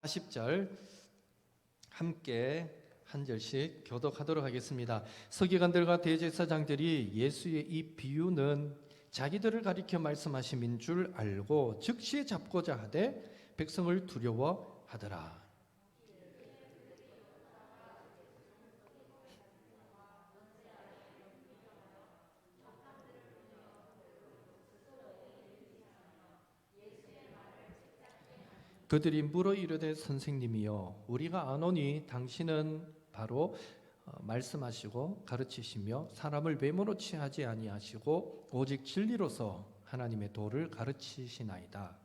40절 함께 한 절씩 교독하도록 하겠습니다. 서기관들과 대제사장들이 예수의 이 비유는 자기들을 가리켜 말씀하심인 줄 알고 즉시 잡고자 하되 백성을 두려워하더라. 그들이 물어 이르되 선생님이여 우리가 아노니 당신은 바로 말씀하시고 가르치시며 사람을 외모로 취하지 아니하시고 오직 진리로서 하나님의 도를 가르치시나이다.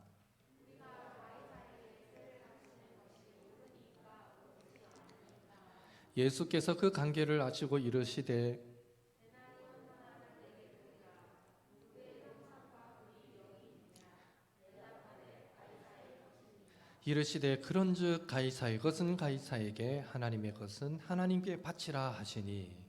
예수께서 그 관계를 아시고 이르시되 그런즉 가이사의 것은 가이사에게 하나님의 것은 하나님께 바치라 하시니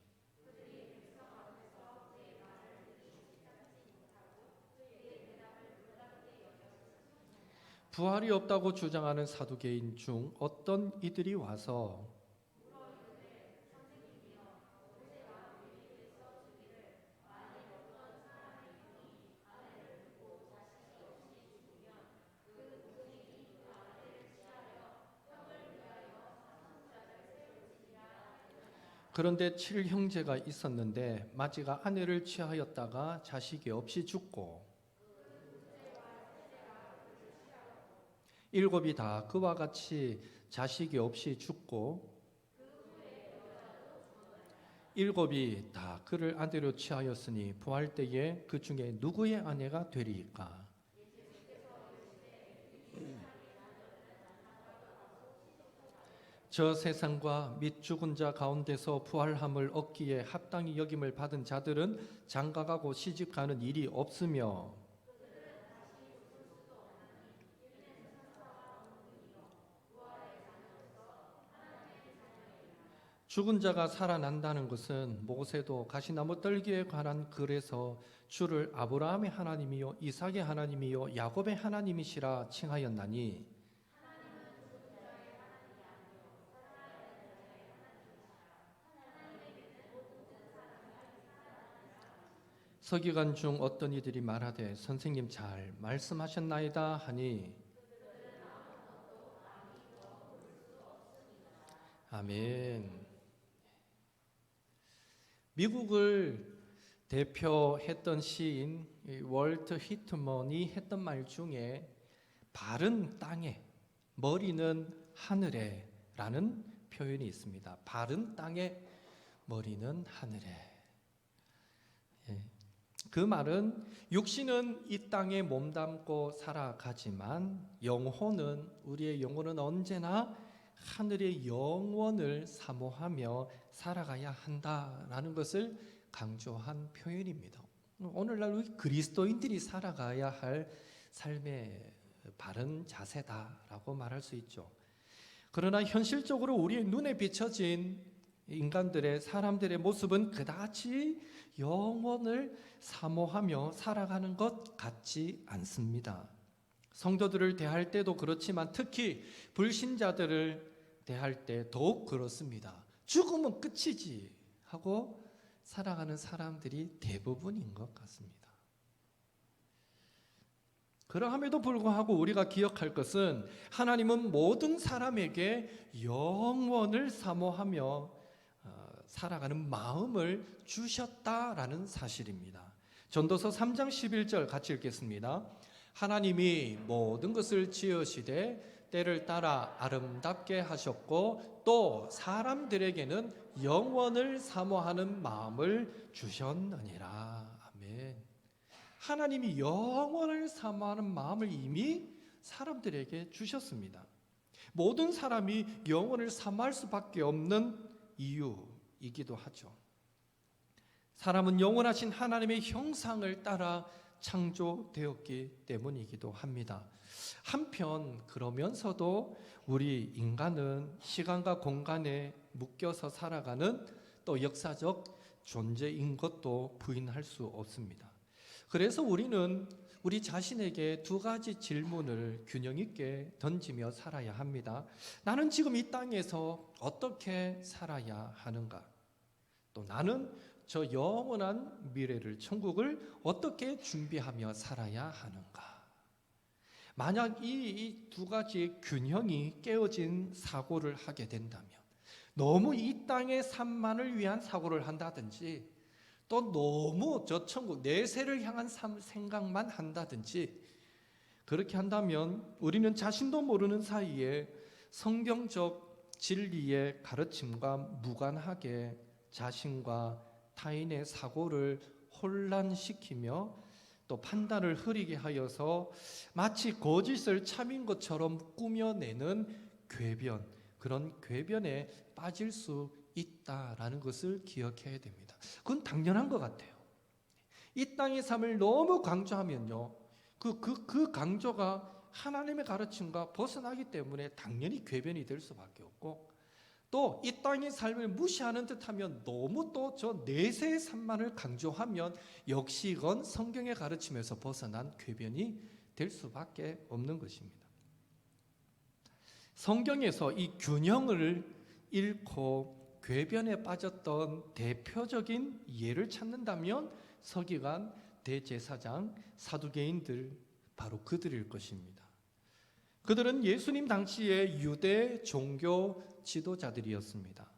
부활이 없다고 주장하는 사두개인 중 어떤 이들이 와서 그런데 7형제가 있었는데 맏이가 아내를 취하였다가 자식이 없이 죽고 7이 다 그와 같이 자식이 없이 죽고 7이 다 그를 아내로 취하였으니 부활 때에 그 중에 누구의 아내가 되리이까? 저 세상과 및 죽은 자 가운데서 부활함을 얻기에 합당히 여김을 받은 자들은 장가가고 시집가는 일이 없으며 죽은 자가 살아난다는 것은 모세도 가시나무 떨기에 관한 글에서 주를 아브라함의 하나님이요 이삭의 하나님이요 야곱의 하나님이시라 칭하였나니 서기관 중 어떤 이들이 말하되 선생님 잘 말씀하셨나이다 하니 아멘. 미국을 대표했던 시인 월트 히트먼이 했던 말 중에 발은 땅에 머리는 하늘에 라는 표현이 있습니다. 발은 땅에 머리는 하늘에. 그 말은 육신은 이 땅에 몸담고 살아가지만 우리의 영혼은 언제나 하늘의 영원을 사모하며 살아가야 한다라는 것을 강조한 표현입니다. 오늘날 우리 그리스도인들이 살아가야 할 삶의 바른 자세다라고 말할 수 있죠. 그러나 현실적으로 우리의 눈에 비춰진 사람들의 모습은 그다지 영원을 사모하며 살아가는 것 같지 않습니다. 성도들을 대할 때도 그렇지만 특히 불신자들을 대할 때 더욱 그렇습니다. 죽으면 끝이지 하고 살아가는 사람들이 대부분인 것 같습니다. 그러함에도 불구하고 우리가 기억할 것은 하나님은 모든 사람에게 영원을 사모하며 살아가는 마음을 주셨다라는 사실입니다. 전도서 3장 11절 같이 읽겠습니다. 하나님이 모든 것을 지으시되 때를 따라 아름답게 하셨고 또 사람들에게는 영원을 사모하는 마음을 주셨느니라. 아멘. 하나님이 영원을 사모하는 마음을 이미 사람들에게 주셨습니다. 모든 사람이 영원을 사모할 수밖에 없는 이유이기도 하죠. 사람은 영원하신 하나님의 형상을 따라 창조되었기 때문이기도 합니다. 한편 그러면서도 우리 인간은 시간과 공간에 묶여서 살아가는 또 역사적 존재인 것도 부인할 수 없습니다. 그래서 우리는 우리 자신에게 두 가지 질문을 균형 있게 던지며 살아야 합니다. 나는 지금 이 땅에서 어떻게 살아야 하는가? 또 나는 저 영원한 미래를, 천국을 어떻게 준비하며 살아야 하는가? 만약 이 두 가지의 균형이 깨어진 사고를 하게 된다면, 너무 이 땅의 삶만을 위한 사고를 한다든지, 또 너무 저 천국 내세를 향한 생각만 한다든지, 그렇게 한다면 우리는 자신도 모르는 사이에 성경적 진리의 가르침과 무관하게 자신과 타인의 사고를 혼란시키며 또 판단을 흐리게 하여서 마치 거짓을 참인 것처럼 꾸며내는 궤변, 그런 궤변에 빠질 수 있다라는 것을 기억해야 됩니다. 그건 당연한 것 같아요. 이 땅의 삶을 너무 강조하면요, 그 강조가 하나님의 가르침과 벗어나기 때문에 당연히 궤변이 될 수밖에 없고, 또 이 땅의 삶을 무시하는 듯하면 너무 또 저 내세의 삶만을 강조하면 역시 이건 성경의 가르침에서 벗어난 궤변이 될 수밖에 없는 것입니다. 성경에서 이 균형을 잃고 궤변에 빠졌던 대표적인 예를 찾는다면 서기관, 대제사장, 사두개인들, 바로 그들일 것입니다. 그들은 예수님 당시의 유대 종교 지도자들이었습니다.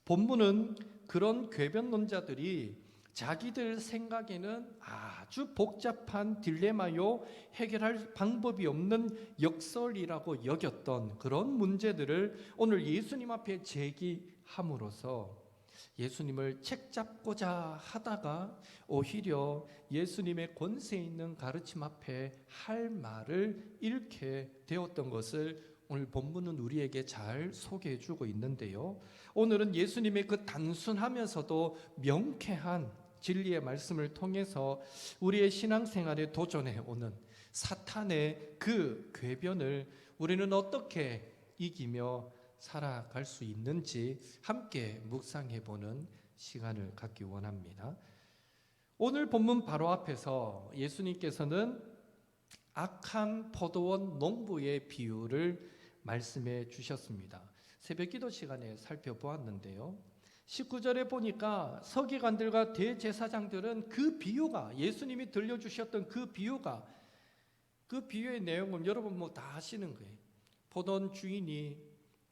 본문은 그런 궤변론자들이 자기들 생각에는 아주 복잡한 딜레마요, 해결할 방법이 없는 역설이라고 여겼던 그런 문제들을 오늘 예수님 앞에 제기함으로써 예수님을 책잡고자 하다가 오히려 예수님의 권세 있는 가르침 앞에 할 말을 잃게 되었던 것을 오늘 본문은 우리에게 잘 소개해 주고 있는데요. 오늘은 예수님의 그 단순하면서도 명쾌한 진리의 말씀을 통해서 우리의 신앙생활에 도전해 오는 사탄의 그 궤변을 우리는 어떻게 이기며 살아갈 수 있는지 함께 묵상해 보는 시간을 갖기 원합니다. 오늘 본문 바로 앞에서 예수님께서는 악한 포도원 농부의 비유를 말씀해 주셨습니다. 새벽기도 시간에 살펴보았는데요, 19절에 보니까 서기관들과 대제사장들은 그 비유가, 예수님이 들려주셨던 그 비유가, 그 비유의 내용은 여러분 뭐 다 아시는 거예요. 포도원 주인이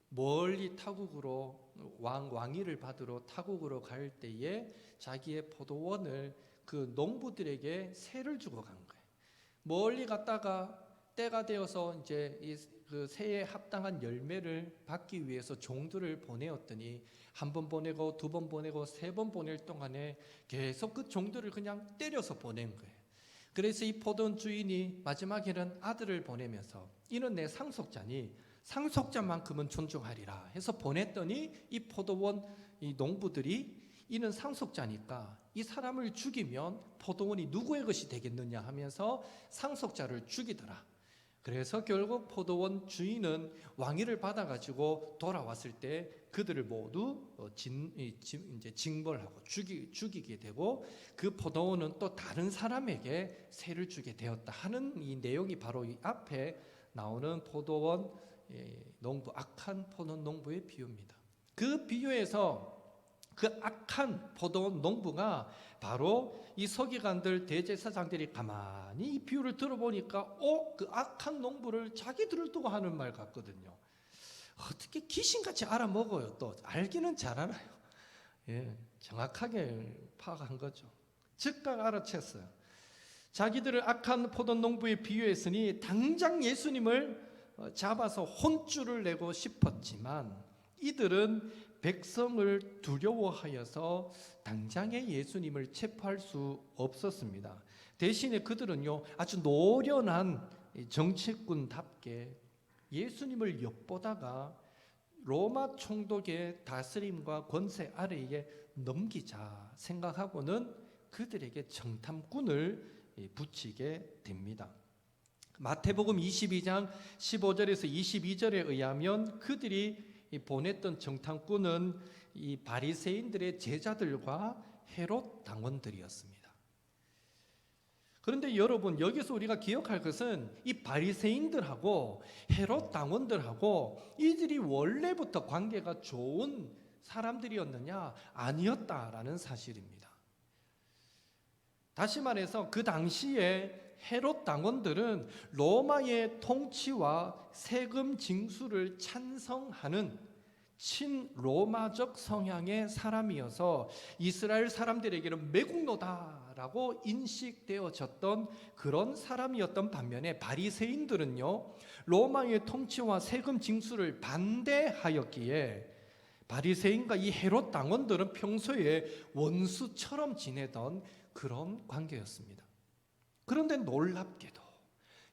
멀리 타국으로 왕위를 받으러 타국으로 갈 때에 자기의 포도원을 그 농부들에게 세를 주고 간 거예요. 멀리 갔다가 때가 되어서 이제 그 세에 합당한 열매를 받기 위해서 종들을 보내었더니 한 번 보내고 두 번 보내고 세 번 보낼 동안에 계속 그 종들을 그냥 때려서 보낸 거예요. 그래서 이 포도원 주인이 마지막에는 아들을 보내면서 이는 내 상속자니 상속자만큼은 존중하리라 해서 보냈더니 이 포도원 이 농부들이 이는 상속자니까 이 사람을 죽이면 포도원이 누구의 것이 되겠느냐 하면서 상속자를 죽이더라. 그래서 결국 포도원 주인은 왕위를 받아가지고 돌아왔을 때 그들을 모두 이제 징벌하고 죽이게 되고 그 포도원은 또 다른 사람에게 세를 주게 되었다 하는 이 내용이 바로 이 앞에 나오는 포도원 농부, 악한 포도원 농부의 비유입니다. 그 비유에서 그 악한 포도원 농부가 바로 이 서기관들 대제사장들이 가만히 이 비유를 들어보니까 그 악한 농부를 자기들을 두고 하는 말 같거든요. 어떻게 귀신같이 알아먹어요. 또 알기는 잘 알아요. 정확하게 파악한 거죠. 즉각 알아챘어요. 자기들을 악한 포도원 농부에 비유했으니 당장 예수님을 잡아서 혼쭐을 내고 싶었지만 이들은 백성을 두려워하여서 당장에 예수님을 체포할 수 없었습니다. 대신에 그들은요, 아주 노련한 정치꾼답게 예수님을 엿보다가 로마 총독의 다스림과 권세 아래에 넘기자 생각하고는 그들에게 정탐꾼을 붙이게 됩니다. 마태복음 22장 15절에서 22절에 의하면 그들이 보냈던 정탐꾼은 이 바리새인들의 제자들과 헤롯 당원들이었습니다. 그런데 여러분, 여기서 우리가 기억할 것은 이 바리새인들하고 헤롯 당원들하고 이들이 원래부터 관계가 좋은 사람들이었느냐? 아니었다라는 사실입니다. 다시 말해서 그 당시에 헤롯 당원들은 로마의 통치와 세금 징수를 찬성하는 친로마적 성향의 사람이어서 이스라엘 사람들에게는 매국노다라고 인식되어졌던 그런 사람이었던 반면에 바리새인들은요, 로마의 통치와 세금 징수를 반대하였기에 바리새인과 이 헤롯 당원들은 평소에 원수처럼 지내던 그런 관계였습니다. 그런데 놀랍게도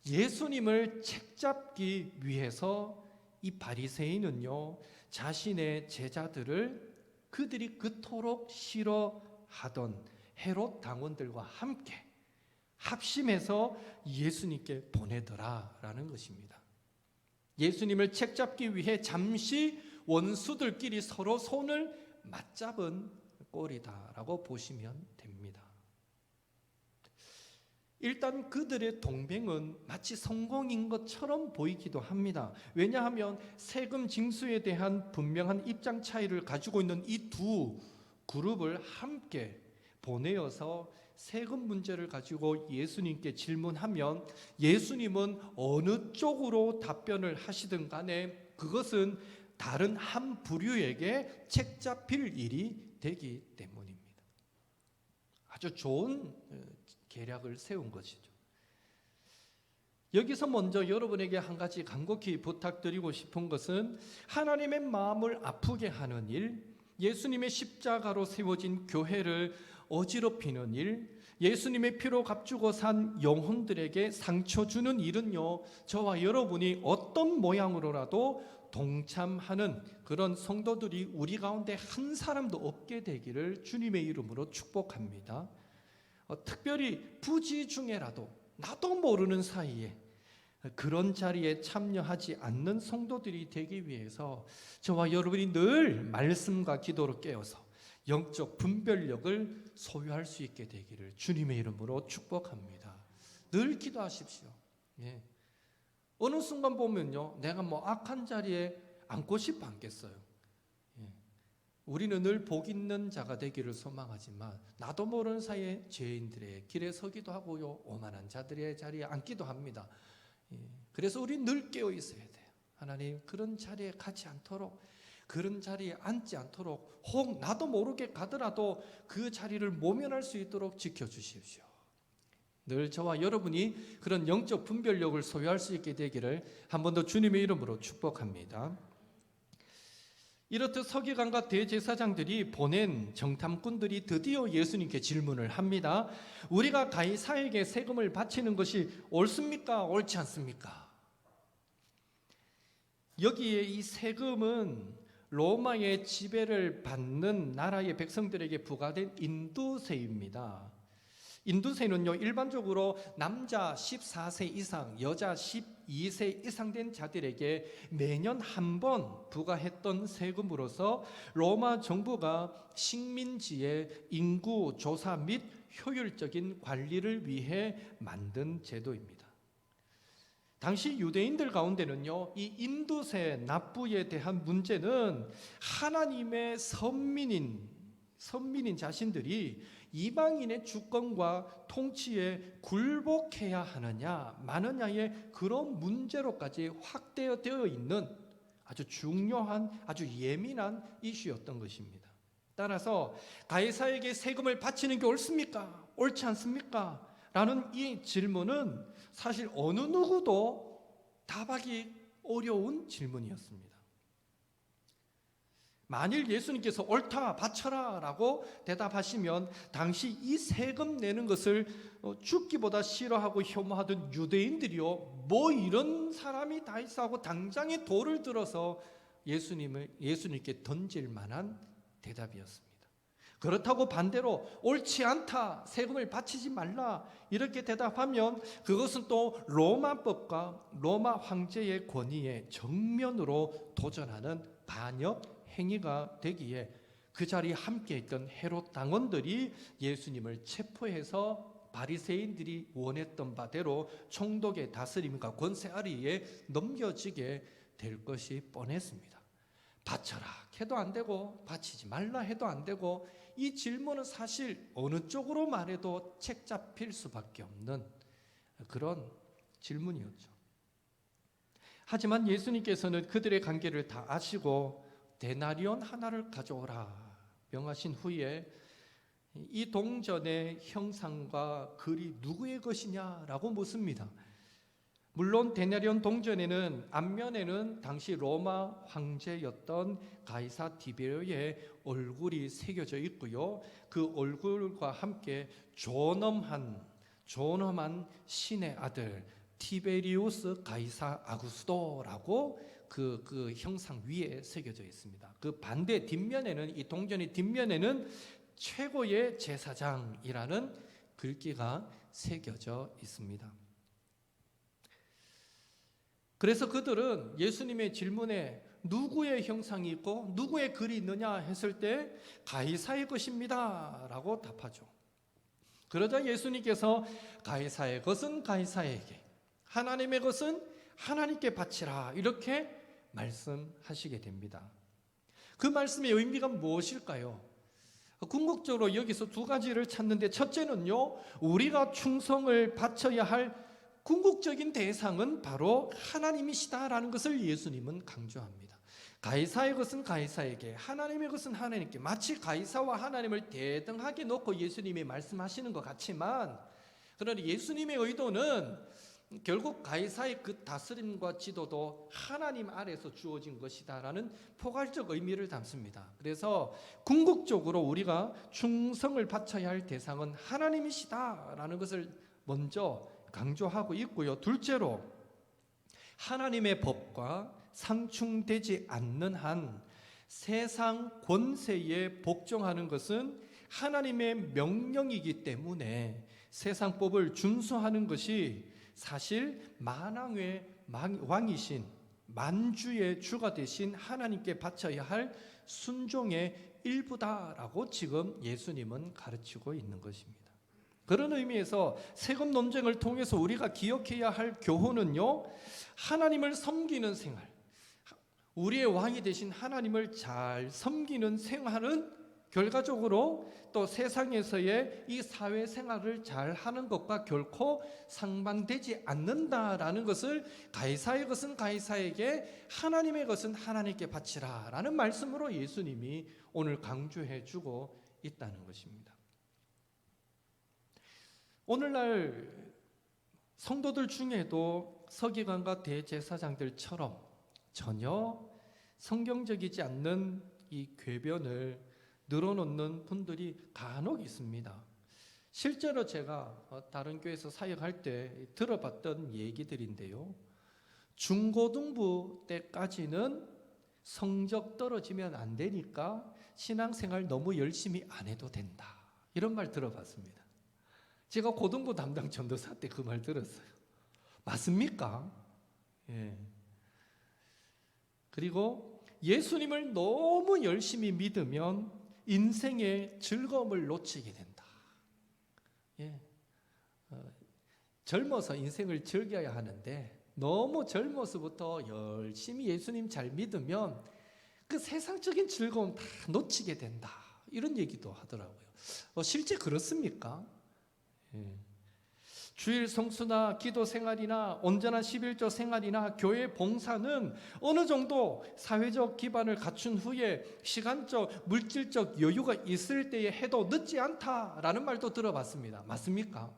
예수님을 책잡기 위해서 이 바리새인은요, 자신의 제자들을 그들이 그토록 싫어하던 헤롯 당원들과 함께 합심해서 예수님께 보내더라라는 것입니다. 예수님을 책잡기 위해 잠시 원수들끼리 서로 손을 맞잡은 꼴이다라고 보시면 됩니다. 일단 그들의 동맹은 마치 성공인 것처럼 보이기도 합니다. 왜냐하면 세금 징수에 대한 분명한 입장 차이를 가지고 있는 이 두 그룹을 함께 보내어서 세금 문제를 가지고 예수님께 질문하면 예수님은 어느 쪽으로 답변을 하시든 간에 그것은 다른 한 부류에게 책잡힐 일이 되기 때문입니다. 아주 좋은 계략을 세운 것이죠. 여기서 먼저 여러분에게 한 가지 간곡히 부탁드리고 싶은 것은 하나님의 마음을 아프게 하는 일, 예수님의 십자가로 세워진 교회를 어지럽히는 일, 예수님의 피로 값주고 산 영혼들에게 상처 주는 일은요, 저와 여러분이 어떤 모양으로라도 동참하는 그런 성도들이 우리 가운데 한 사람도 없게 되기를 주님의 이름으로 축복합니다. 특별히 부지 중에라도 나도 모르는 사이에 그런 자리에 참여하지 않는 성도들이 되기 위해서 저와 여러분이 늘 말씀과 기도로 깨어서 영적 분별력을 소유할 수 있게 되기를 주님의 이름으로 축복합니다. 늘 기도하십시오. 예. 어느 순간 보면요, 내가 악한 자리에 앉고 싶어 앉겠어요. 우리는 늘 복 있는 자가 되기를 소망하지만 나도 모르는 사이에 죄인들의 길에 서기도 하고요, 오만한 자들의 자리에 앉기도 합니다. 그래서 우리 늘 깨어 있어야 돼요. 하나님, 그런 자리에 가지 않도록, 그런 자리에 앉지 않도록, 혹 나도 모르게 가더라도 그 자리를 모면할 수 있도록 지켜주십시오. 늘 저와 여러분이 그런 영적 분별력을 소유할 수 있게 되기를 한 번 더 주님의 이름으로 축복합니다. 이렇듯 서기관과 대제사장들이 보낸 정탐꾼들이 드디어 예수님께 질문을 합니다. 우리가 가이사에게 세금을 바치는 것이 옳습니까? 옳지 않습니까? 여기에 이 세금은 로마의 지배를 받는 나라의 백성들에게 부과된 인두세입니다. 인두세는요, 일반적으로 남자 14세 이상, 여자 12세 이상 된 자들에게 매년 한 번 부과했던 세금으로서 로마 정부가 식민지의 인구 조사 및 효율적인 관리를 위해 만든 제도입니다. 당시 유대인들 가운데는요, 이 인두세 납부에 대한 문제는 하나님의 선민인 자신들이 이방인의 주권과 통치에 굴복해야 하느냐 마느냐의 그런 문제로까지 확대되어 있는 아주 중요한, 아주 예민한 이슈였던 것입니다. 따라서 가이사에게 세금을 바치는 게 옳습니까? 옳지 않습니까? 라는 이 질문은 사실 어느 누구도 답하기 어려운 질문이었습니다. 만일 예수님께서 옳다, 바쳐라 라고 대답하시면 당시 이 세금 내는 것을 죽기보다 싫어하고 혐오하던 유대인들이요, 뭐 이런 사람이 다 있어 하고 당장에 돌을 들어서 예수님께 던질 만한 대답이었습니다. 그렇다고 반대로 옳지 않다, 세금을 바치지 말라 이렇게 대답하면 그것은 또 로마법과 로마 황제의 권위에 정면으로 도전하는 반역 행위가 되기에 그 자리에 함께 있던 헤롯 당원들이 예수님을 체포해서 바리새인들이 원했던 바대로 총독의 다스림과 권세 아래에 넘겨지게 될 것이 뻔했습니다. 바쳐라 해도 안 되고 바치지 말라 해도 안 되고, 이 질문은 사실 어느 쪽으로 말해도 책 잡힐 수밖에 없는 그런 질문이었죠. 하지만 예수님께서는 그들의 관계를 다 아시고 데나리온 하나를 가져오라 명하신 후에 이 동전의 형상과 글이 누구의 것이냐라고 묻습니다. 물론 데나리온 동전에는 앞면에는 당시 로마 황제였던 가이사 디베르의 얼굴이 새겨져 있고요. 그 얼굴과 함께 존엄한 신의 아들 티베리우스 가이사 아구스도라고 그 형상 위에 새겨져 있습니다. 그 반대 뒷면에는, 이 동전의 뒷면에는 최고의 제사장이라는 글귀가 새겨져 있습니다. 그래서 그들은 예수님의 질문에 누구의 형상이 있고 누구의 글이 있느냐 했을 때 가이사의 것입니다 라고 답하죠. 그러자 예수님께서 가이사의 것은 가이사에게, 하나님의 것은 하나님께 바치라 이렇게 말씀하시게 됩니다. 그 말씀의 의미가 무엇일까요? 궁극적으로 여기서 두 가지를 찾는데, 첫째는요, 우리가 충성을 바쳐야 할 궁극적인 대상은 바로 하나님이시다라는 것을 예수님은 강조합니다. 가이사의 것은 가이사에게, 하나님의 것은 하나님께, 마치 가이사와 하나님을 대등하게 놓고 예수님이 말씀하시는 것 같지만, 그러나 예수님의 의도는 결국 가이사의 그 다스림과 지도도 하나님 아래서 주어진 것이다라는 포괄적 의미를 담습니다. 그래서 궁극적으로 우리가 충성을 바쳐야 할 대상은 하나님이시다라는 것을 먼저 강조하고 있고요. 둘째로, 하나님의 법과 상충되지 않는 한 세상 권세에 복종하는 것은 하나님의 명령이기 때문에 세상 법을 준수하는 것이 사실 만왕의 왕이신 만주의 주가 되신 하나님께 바쳐야 할 순종의 일부다라고 지금 예수님은 가르치고 있는 것입니다. 그런 의미에서 세금 논쟁을 통해서 우리가 기억해야 할 교훈은요, 하나님을 섬기는 생활, 우리의 왕이 되신 하나님을 잘 섬기는 생활은 결과적으로 또 세상에서의 이 사회생활을 잘 하는 것과 결코 상반되지 않는다라는 것을, 가이사의 것은 가이사에게, 하나님의 것은 하나님께 바치라 라는 말씀으로 예수님이 오늘 강조해 주고 있다는 것입니다. 오늘날 성도들 중에도 서기관과 대제사장들처럼 전혀 성경적이지 않는 이 궤변을 늘어놓는 분들이 간혹 있습니다. 실제로 제가 다른 교회에서 사역할 때 들어봤던 얘기들인데요, 중고등부 때까지는 성적 떨어지면 안 되니까 신앙생활 너무 열심히 안 해도 된다, 이런 말 들어봤습니다. 제가 고등부 담당 전도사 때 그 말 들었어요. 맞습니까? 예. 그리고 예수님을 너무 열심히 믿으면 인생의 즐거움을 놓치게 된다. 예. 젊어서 인생을 즐겨야 하는데 너무 젊어서부터 열심히 예수님 잘 믿으면 그 세상적인 즐거움 다 놓치게 된다, 이런 얘기도 하더라고요. 실제 그렇습니까? 예. 주일 성수나 기도 생활이나 온전한 11조 생활이나 교회 봉사는 어느 정도 사회적 기반을 갖춘 후에 시간적, 물질적 여유가 있을 때에 해도 늦지 않다라는 말도 들어봤습니다. 맞습니까?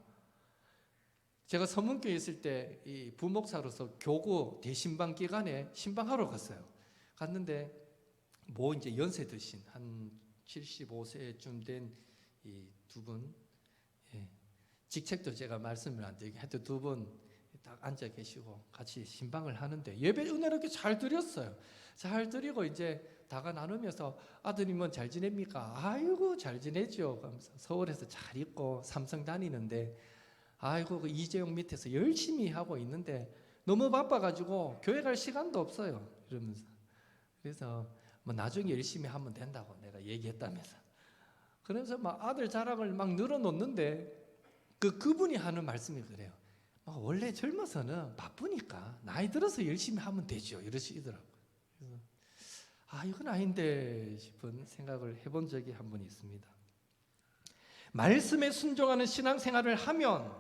제가 서문교에 있을 때 이 부목사로서 교구 대신방 기간에 신방하러 갔어요. 갔는데 이제 연세 드신 한 75세쯤 된 이 두 분, 직책도 제가 말씀을 안 드리게 하여튼 두 분 딱 앉아 계시고 같이 신방을 하는데 예배 은혜롭게 잘 드렸어요. 잘 드리고 이제 다가 나누면서 아드님은 잘 지냅니까? 아이고 잘 지내죠. 서울에서 잘 있고 삼성 다니는데 아이고 그 이재용 밑에서 열심히 하고 있는데 너무 바빠가지고 교회 갈 시간도 없어요, 이러면서. 그래서 뭐 나중에 열심히 하면 된다고 내가 얘기했다면서. 그래서 막 아들 자랑을 막 늘어놓는데 그분이 하는 말씀이 그래요. 원래 젊어서는 바쁘니까 나이 들어서 열심히 하면 되죠. 이러시더라고요. 그래서 이건 아닌데 싶은 생각을 해본 적이 한 번 있습니다. 말씀에 순종하는 신앙생활을 하면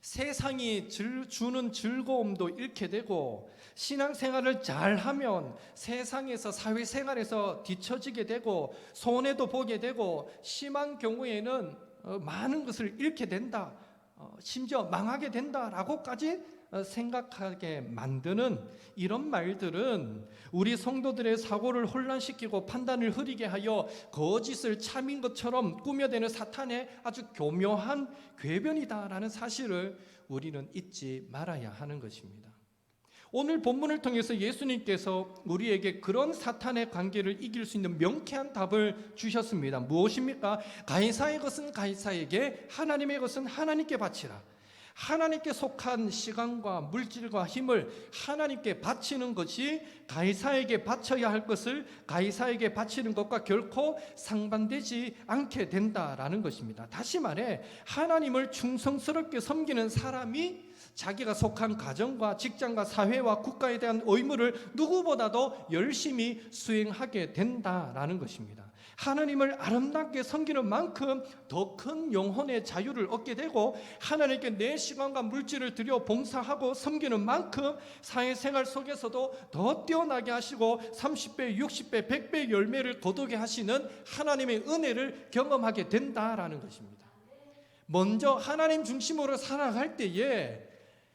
세상이 주는 즐거움도 잃게 되고, 신앙생활을 잘하면 세상에서 사회생활에서 뒤처지게 되고 손해도 보게 되고, 심한 경우에는 많은 것을 잃게 된다, 심지어 망하게 된다라고까지 생각하게 만드는 이런 말들은 우리 성도들의 사고를 혼란시키고 판단을 흐리게 하여 거짓을 참인 것처럼 꾸며대는 사탄의 아주 교묘한 궤변이다라는 사실을 우리는 잊지 말아야 하는 것입니다. 오늘 본문을 통해서 예수님께서 우리에게 그런 사탄의 관계를 이길 수 있는 명쾌한 답을 주셨습니다. 무엇입니까? 가이사의 것은 가이사에게, 하나님의 것은 하나님께 바치라. 하나님께 속한 시간과 물질과 힘을 하나님께 바치는 것이 가이사에게 바쳐야 할 것을 가이사에게 바치는 것과 결코 상반되지 않게 된다라는 것입니다. 다시 말해, 하나님을 충성스럽게 섬기는 사람이 자기가 속한 가정과 직장과 사회와 국가에 대한 의무를 누구보다도 열심히 수행하게 된다라는 것입니다. 하나님을 아름답게 섬기는 만큼 더 큰 영혼의 자유를 얻게 되고, 하나님께 내 시간과 물질을 들여 봉사하고 섬기는 만큼 사회생활 속에서도 더 뛰어나게 하시고 30배, 60배, 100배 열매를 거두게 하시는 하나님의 은혜를 경험하게 된다라는 것입니다. 먼저 하나님 중심으로 살아갈 때에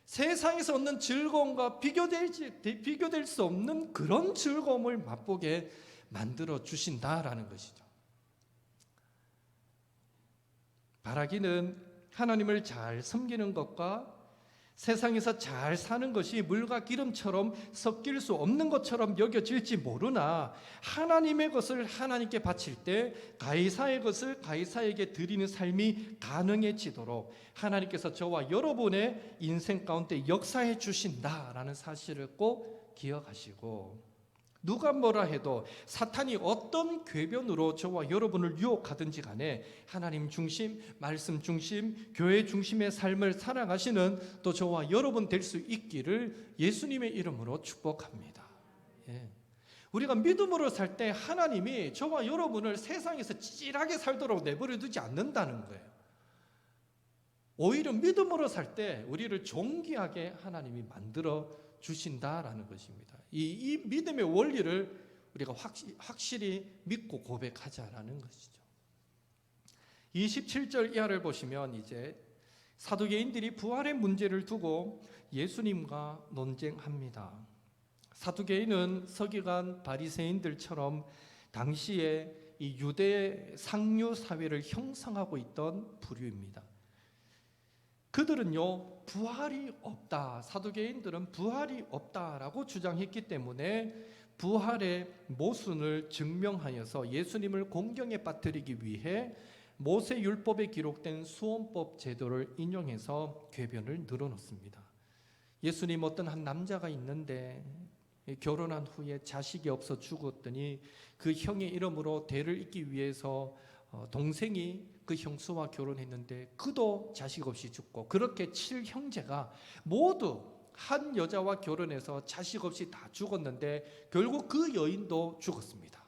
세상에서 얻는 즐거움과 비교될 수 없는 그런 즐거움을 맛보게 만들어 주신다라는 것이죠. 바라기는 하나님을 잘 섬기는 것과 세상에서 잘 사는 것이 물과 기름처럼 섞일 수 없는 것처럼 여겨질지 모르나, 하나님의 것을 하나님께 바칠 때 가이사의 것을 가이사에게 드리는 삶이 가능해지도록 하나님께서 저와 여러분의 인생 가운데 역사해 주신다라는 사실을 꼭 기억하시고, 누가 뭐라 해도 사탄이 어떤 궤변으로 저와 여러분을 유혹하든지 간에 하나님 중심, 말씀 중심, 교회 중심의 삶을 살아가시는 또 저와 여러분 될 수 있기를 예수님의 이름으로 축복합니다. 우리가 믿음으로 살 때 하나님이 저와 여러분을 세상에서 찌질하게 살도록 내버려 두지 않는다는 거예요. 오히려 믿음으로 살 때 우리를 존귀하게 하나님이 만들어 주신다라는 것입니다. 이 믿음의 원리를 우리가 확실히 믿고 고백하자라는 것이죠. 27절 이하를 보시면 이제 사두개인들이 부활의 문제를 두고 예수님과 논쟁합니다. 사두개인은 서기관 바리새인들처럼 당시에 이 유대 상류 사회를 형성하고 있던 부류입니다. 그들은요, 부활이 없다, 사두개인들은 부활이 없다라고 주장했기 때문에 부활의 모순을 증명하여서 예수님을 공경에 빠뜨리기 위해 모세 율법에 기록된 수원법 제도를 인용해서 궤변을 늘어놓습니다. 예수님, 어떤 한 남자가 있는데 결혼한 후에 자식이 없어 죽었더니 그 형의 이름으로 대를 잇기 위해서 동생이 그 형수와 결혼했는데 그도 자식 없이 죽고, 그렇게 7형제가 모두 한 여자와 결혼해서 자식 없이 다 죽었는데 결국 그 여인도 죽었습니다.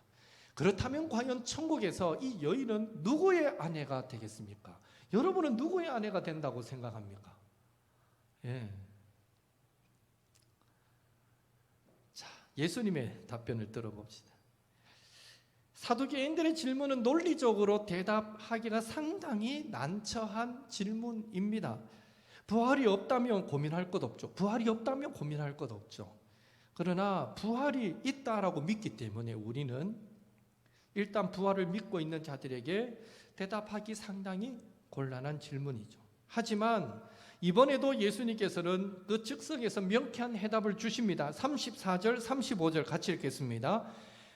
그렇다면 과연 천국에서 이 여인은 누구의 아내가 되겠습니까? 여러분은 누구의 아내가 된다고 생각합니까? 자, 예수님의 답변을 들어봅시다. 사두개인들의 질문은 논리적으로 대답하기가 상당히 난처한 질문입니다. 부활이 없다면 고민할 것 없죠. 부활이 없다면 고민할 것 없죠. 그러나 부활이 있다라고 믿기 때문에 우리는 일단 부활을 믿고 있는 자들에게 대답하기 상당히 곤란한 질문이죠. 하지만 이번에도 예수님께서는 그 즉석에서 명쾌한 해답을 주십니다. 34절, 35절 같이 읽겠습니다.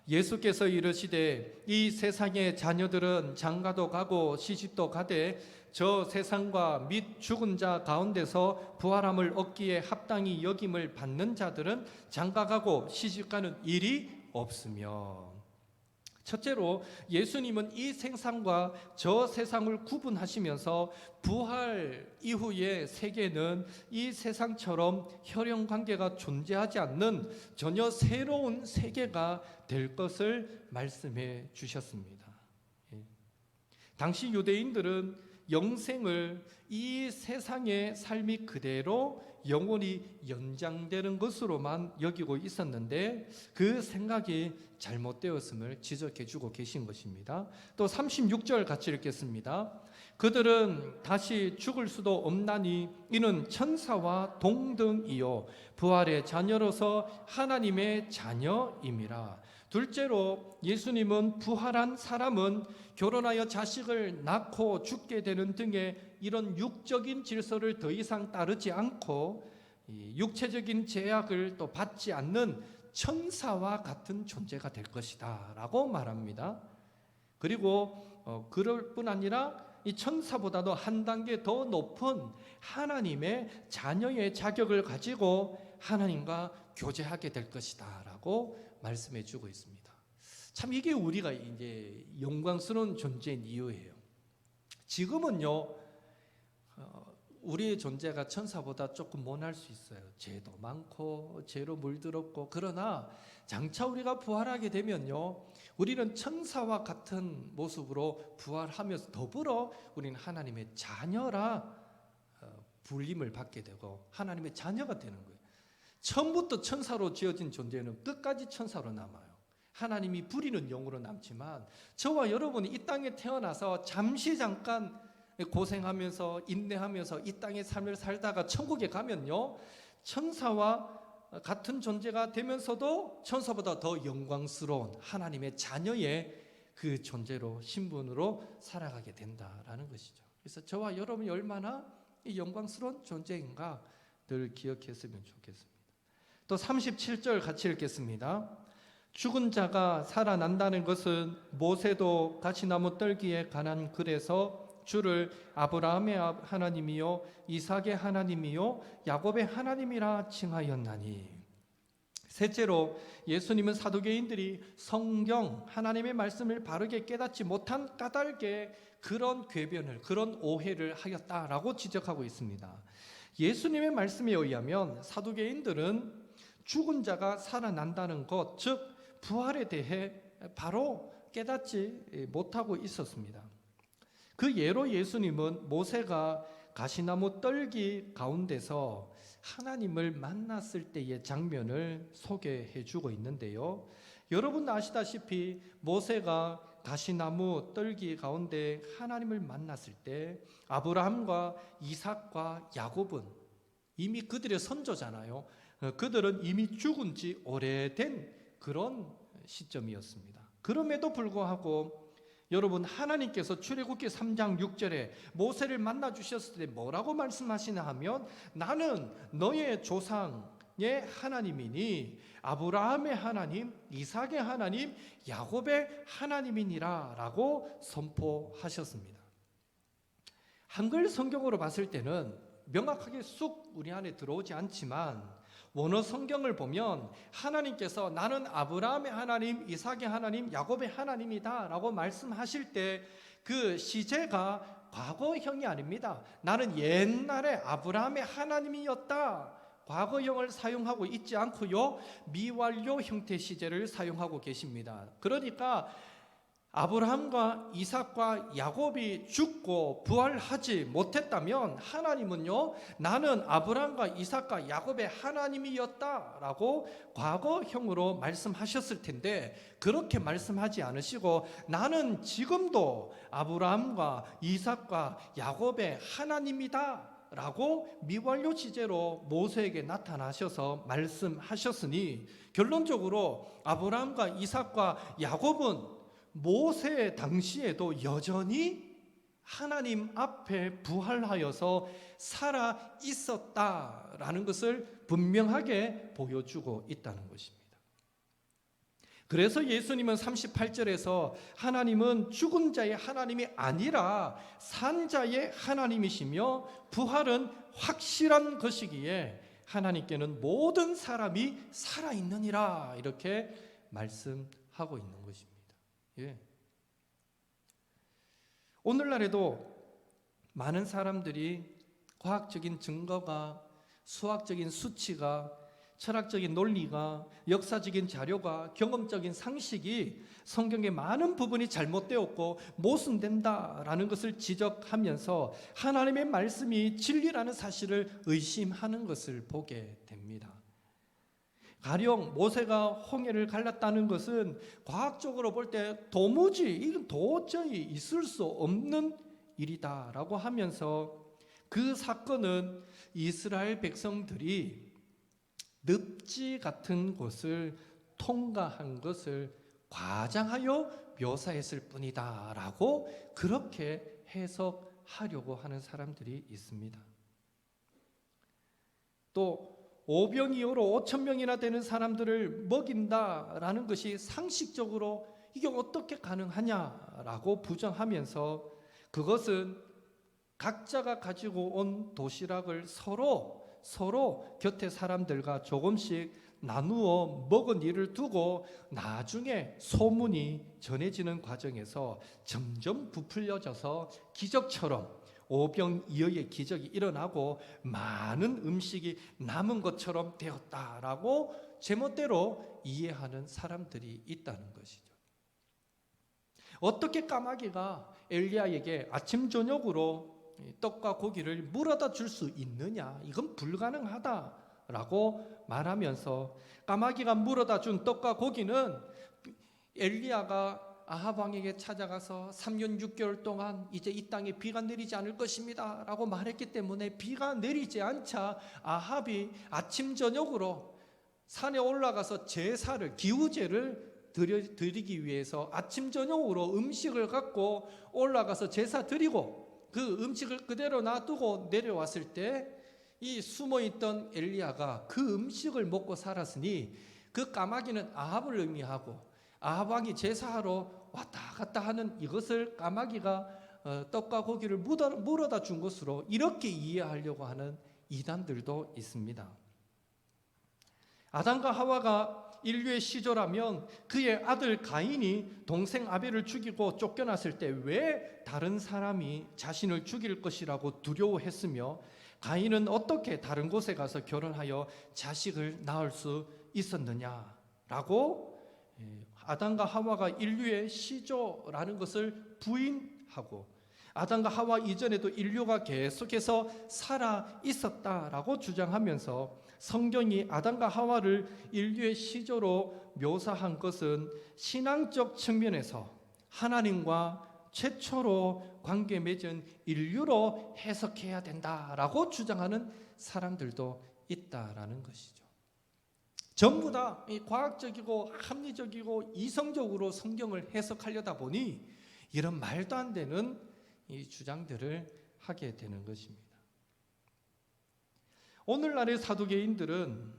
예수께서 이르시되 이 세상의 자녀들은 장가도 가고 시집도 가되 저 세상과 및 죽은 자 가운데서 부활함을 얻기에 합당히 여김을 받는 자들은 장가가고 시집가는 일이 없으며. 첫째로 예수님은 이 세상과 저 세상을 구분하시면서 부활 이후의 세계는 이 세상처럼 혈연 관계가 존재하지 않는 전혀 새로운 세계가 될 것을 말씀해 주셨습니다. 당시 유대인들은 영생을 이 세상의 삶이 그대로 영원히 연장되는 것으로만 여기고 있었는데 그 생각이 잘못되었음을 지적해 주고 계신 것입니다. 또 36절 같이 읽겠습니다. 그들은 다시 죽을 수도 없나니 이는 천사와 동등이요 부활의 자녀로서 하나님의 자녀임이라. 둘째로 예수님은 부활한 사람은 결혼하여 자식을 낳고 죽게 되는 등의 이런 육적인 질서를 더 이상 따르지 않고 육체적인 제약을 또 받지 않는 천사와 같은 존재가 될 것이다 라고 말합니다. 그리고 그럴 뿐 아니라 이 천사보다도 한 단계 더 높은 하나님의 자녀의 자격을 가지고 하나님과 교제하게 될 것이다 라고 말씀해 주고 있습니다. 참 이게 우리가 이제 영광스러운 존재인 이유예요. 지금은요, 우리의 존재가 천사보다 조금 못할 수 있어요. 죄도 많고 죄로 물들었고. 그러나 장차 우리가 부활하게 되면요, 우리는 천사와 같은 모습으로 부활하면서 더불어 우리는 하나님의 자녀라 불림을 받게 되고 하나님의 자녀가 되는 거예요. 처음부터 천사로 지어진 존재는 끝까지 천사로 남아요. 하나님이 부리는 영으로 남지만 저와 여러분이 이 땅에 태어나서 잠깐 고생하면서 인내하면서 이 땅의 삶을 살다가 천국에 가면요, 천사와 같은 존재가 되면서도 천사보다 더 영광스러운 하나님의 자녀의 그 존재로 신분으로 살아가게 된다라는 것이죠. 그래서 저와 여러분이 얼마나 이 영광스러운 존재인가 늘 기억했으면 좋겠습니다. 또 37절 같이 읽겠습니다. 죽은 자가 살아난다는 것은 모세도 가시나무 떨기에 관한 글에서 주를 아브라함의 하나님이요 이삭의 하나님이요 야곱의 하나님이라 칭하였나니. 셋째로 예수님은 사두개인들이 성경 하나님의 말씀을 바르게 깨닫지 못한 까닭에 그런 궤변을 그런 오해를 하였다라고 지적하고 있습니다. 예수님의 말씀에 의하면 사두개인들은 죽은 자가 살아난다는 것, 즉 부활에 대해 바로 깨닫지 못하고 있었습니다. 그 예로 예수님은 모세가 가시나무 떨기 가운데서 하나님을 만났을 때의 장면을 소개해 주고 있는데요. 여러분 아시다시피 모세가 가시나무 떨기 가운데 하나님을 만났을 때 아브라함과 이삭과 야곱은 이미 그들의 선조잖아요. 그들은 이미 죽은 지 오래된 그런 시점이었습니다. 그럼에도 불구하고 여러분 하나님께서 출애굽기 3장 6절에 모세를 만나 주셨을 때 뭐라고 말씀하시나 하면 나는 너의 조상의 하나님이니 아브라함의 하나님, 이삭의 하나님, 야곱의 하나님이니라 라고 선포하셨습니다. 한글 성경으로 봤을 때는 명확하게 쑥 우리 안에 들어오지 않지만 원어 성경을 보면 하나님께서 나는 아브라함의 하나님, 이삭의 하나님, 야곱의 하나님이다 라고 말씀하실 때 그 시제가 과거형이 아닙니다. 나는 옛날에 아브라함의 하나님이었다, 과거형을 사용하고 있지 않고요, 미완료 형태 시제를 사용하고 계십니다. 그러니까 아브라함과 이삭과 야곱이 죽고 부활하지 못했다면 하나님은요, 나는 아브라함과 이삭과 야곱의 하나님이었다라고 과거형으로 말씀하셨을 텐데 그렇게 말씀하지 않으시고 나는 지금도 아브라함과 이삭과 야곱의 하나님이다 라고 미완료 시제로 모세에게 나타나셔서 말씀하셨으니 결론적으로 아브라함과 이삭과 야곱은 모세 당시에도 여전히 하나님 앞에 부활하여서 살아 있었다라는 것을 분명하게 보여주고 있다는 것입니다. 그래서 예수님은 38절에서 하나님은 죽은 자의 하나님이 아니라 산 자의 하나님이시며 부활은 확실한 것이기에 하나님께는 모든 사람이 살아있느니라 이렇게 말씀하고 있는 것입니다. 예. 오늘날에도 많은 사람들이 과학적인 증거가, 수학적인 수치가, 철학적인 논리가, 역사적인 자료가, 경험적인 상식이 성경의 많은 부분이 잘못되었고 모순된다라는 것을 지적하면서 하나님의 말씀이 진리라는 사실을 의심하는 것을 보게 됩니다. 가령 모세가 홍해를 갈랐다는 것은 과학적으로 볼 때 이건 도저히 있을 수 없는 일이다라고 하면서 그 사건은 이스라엘 백성들이 늪지 같은 곳을 통과한 것을 과장하여 묘사했을 뿐이다라고 그렇게 해석하려고 하는 사람들이 있습니다. 또 오병이어로 5,000명이나 되는 사람들을 먹인다라는 것이 상식적으로 이게 어떻게 가능하냐라고 부정하면서 그것은 각자가 가지고 온 도시락을 서로 곁에 사람들과 조금씩 나누어 먹은 일을 두고 나중에 소문이 전해지는 과정에서 점점 부풀려져서 기적처럼 오병이어의 기적이 일어나고 많은 음식이 남은 것처럼 되었다라고 제멋대로 이해하는 사람들이 있다는 것이죠. 어떻게 까마귀가 엘리야에게 아침 저녁으로 떡과 고기를 물어다 줄 수 있느냐? 이건 불가능하다라고 말하면서 까마귀가 물어다 준 떡과 고기는 엘리야가 아합 왕에게 찾아가서 3년 6개월 동안 이제 이 땅에 비가 내리지 않을 것입니다 라고 말했기 때문에 비가 내리지 않자 아합이 아침 저녁으로 산에 올라가서 제사를, 기후제를 드리기 위해서 아침 저녁으로 음식을 갖고 올라가서 제사 드리고 그 음식을 그대로 놔두고 내려왔을 때 이 숨어있던 엘리야가 그 음식을 먹고 살았으니 그 까마귀는 아합을 의미하고 아합 왕이 제사하러 왔다 갔다 하는 이것을 까마귀가 떡과 고기를 물어다 준 것으로 이렇게 이해하려고 하는 이단들도 있습니다. 아담과 하와가 인류의 시조라면 그의 아들 가인이 동생 아벨을 죽이고 쫓겨났을 때 왜 다른 사람이 자신을 죽일 것이라고 두려워했으며 가인은 어떻게 다른 곳에 가서 결혼하여 자식을 낳을 수 있었느냐라고 아담과 하와가 인류의 시조라는 것을 부인하고 아담과 하와 이전에도 인류가 계속해서 살아 있었다라고 주장하면서 성경이 아담과 하와를 인류의 시조로 묘사한 것은 신앙적 측면에서 하나님과 최초로 관계 맺은 인류로 해석해야 된다라고 주장하는 사람들도 있다라는 것이죠. 전부 다 과학적이고 합리적이고 이성적으로 성경을 해석하려다 보니 이런 말도 안 되는 이 주장들을 하게 되는 것입니다. 오늘날의 사두개인들은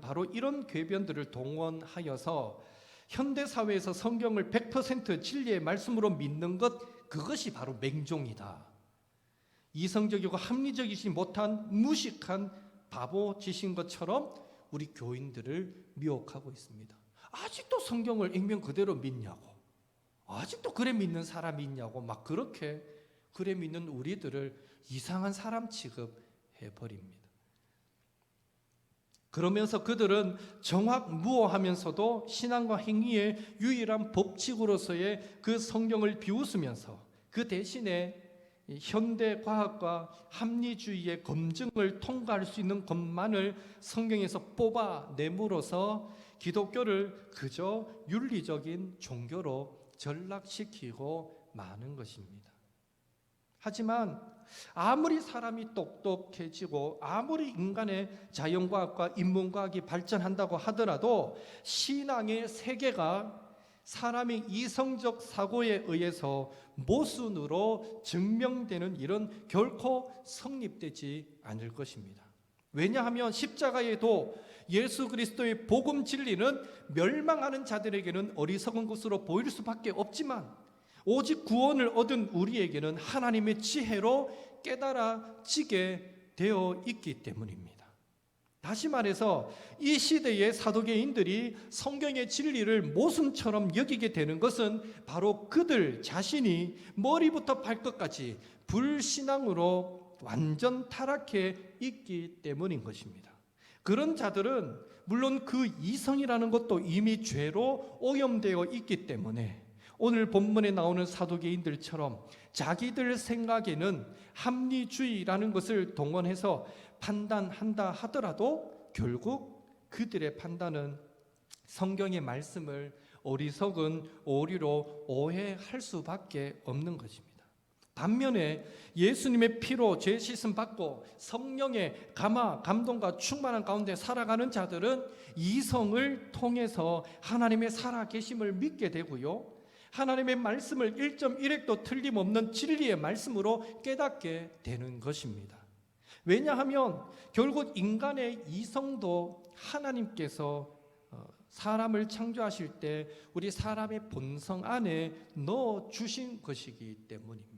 바로 이런 궤변들을 동원하여서 현대사회에서 성경을 100% 진리의 말씀으로 믿는 것, 그것이 바로 맹종이다. 이성적이고 합리적이지 못한 무식한 바보짓인 것처럼 우리 교인들을 미혹하고 있습니다. 아직도 성경을 액면 그대로 믿냐고, 아직도 그래 믿는 사람이 있냐고 막 그렇게 그래 믿는 우리들을 이상한 사람 취급해버립니다. 그러면서 그들은 정확무오하면서도 신앙과 행위의 유일한 법칙으로서의 그 성경을 비웃으면서 그 대신에 현대 과학과 합리주의의 검증을 통과할 수 있는 것만을 성경에서 뽑아내므로써 기독교를 그저 윤리적인 종교로 전락시키고 마는 것입니다. 하지만 아무리 사람이 똑똑해지고 아무리 인간의 자연과학과 인문과학이 발전한다고 하더라도 신앙의 세계가 사람의 이성적 사고에 의해서 모순으로 증명되는 일은 결코 성립되지 않을 것입니다. 왜냐하면 십자가에도 예수 그리스도의 복음 진리는 멸망하는 자들에게는 어리석은 것으로 보일 수밖에 없지만 오직 구원을 얻은 우리에게는 하나님의 지혜로 깨달아지게 되어 있기 때문입니다. 다시 말해서 이 시대의 사도계인들이 성경의 진리를 모순처럼 여기게 되는 것은 바로 그들 자신이 머리부터 발끝까지 불신앙으로 완전 타락해 있기 때문인 것입니다. 그런 자들은 물론 그 이성이라는 것도 이미 죄로 오염되어 있기 때문에 오늘 본문에 나오는 사두개인들처럼 자기들 생각에는 합리주의라는 것을 동원해서 판단한다 하더라도 결국 그들의 판단은 성경의 말씀을 어리석은 오리로 오해할 수밖에 없는 것입니다. 반면에 예수님의 피로 죄 씻음 받고 성령의 감동과 충만한 가운데 살아가는 자들은 이성을 통해서 하나님의 살아계심을 믿게 되고요, 하나님의 말씀을 1.1획도 틀림없는 진리의 말씀으로 깨닫게 되는 것입니다. 왜냐하면 결국 인간의 이성도 하나님께서 사람을 창조하실 때 우리 사람의 본성 안에 넣어 주신 것이기 때문입니다.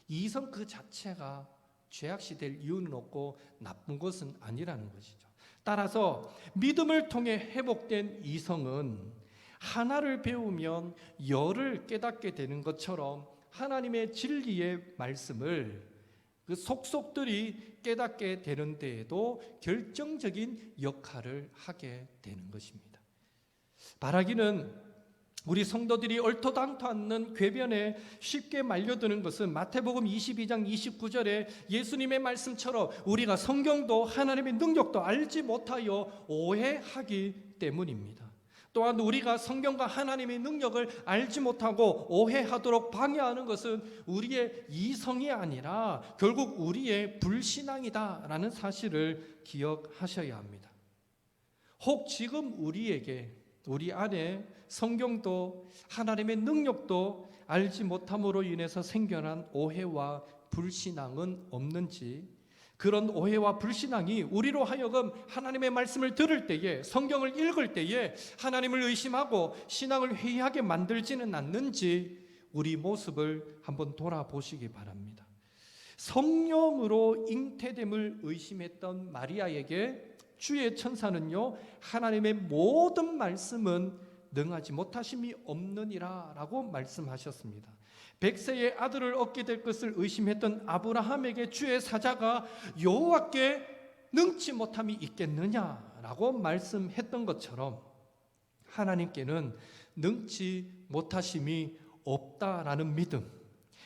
이성 그 자체가 죄악시 될 이유는 없고 나쁜 것은 아니라는 것이죠. 따라서 믿음을 통해 회복된 이성은 하나를 배우면 열을 깨닫게 되는 것처럼 하나님의 진리의 말씀을 그 속속들이 깨닫게 되는 데에도 결정적인 역할을 하게 되는 것입니다. 바라기는 우리 성도들이 얼토당토 않는 궤변에 쉽게 말려드는 것은 마태복음 22장 29절에 예수님의 말씀처럼 우리가 성경도 하나님의 능력도 알지 못하여 오해하기 때문입니다. 또한 우리가 성경과 하나님의 능력을 알지 못하고 오해하도록 방해하는 것은 우리의 이성이 아니라 결국 우리의 불신앙이다라는 사실을 기억하셔야 합니다. 혹 지금 우리 안에 성경도 하나님의 능력도 알지 못함으로 인해서 생겨난 오해와 불신앙은 없는지, 그런 오해와 불신앙이 우리로 하여금 하나님의 말씀을 들을 때에, 성경을 읽을 때에 하나님을 의심하고 신앙을 회의하게 만들지는 않는지 우리 모습을 한번 돌아보시기 바랍니다. 성령으로 잉태됨을 의심했던 마리아에게 주의 천사는요, 하나님의 모든 말씀은 능하지 못하심이 없느니라 라고 말씀하셨습니다. 100세의 아들을 얻게 될 것을 의심했던 아브라함에게 주의 사자가 여호와께 능치 못함이 있겠느냐라고 말씀했던 것처럼 하나님께는 능치 못하심이 없다라는 믿음,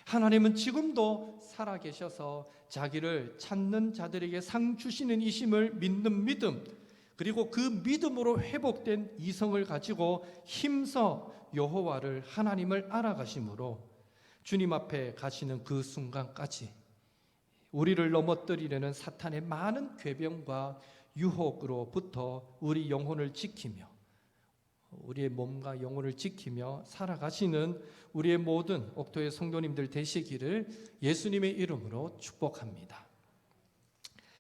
하나님은 지금도 살아계셔서 자기를 찾는 자들에게 상 주시는 이심을 믿는 믿음, 그리고 그 믿음으로 회복된 이성을 가지고 힘써 여호와를 하나님을 알아가심으로 주님 앞에 가시는 그 순간까지 우리를 넘어뜨리려는 사탄의 많은 궤변과 유혹으로부터 우리 영혼을 지키며 우리의 몸과 영혼을 지키며 살아가시는 우리의 모든 옥토의 성도님들 되시기를 예수님의 이름으로 축복합니다.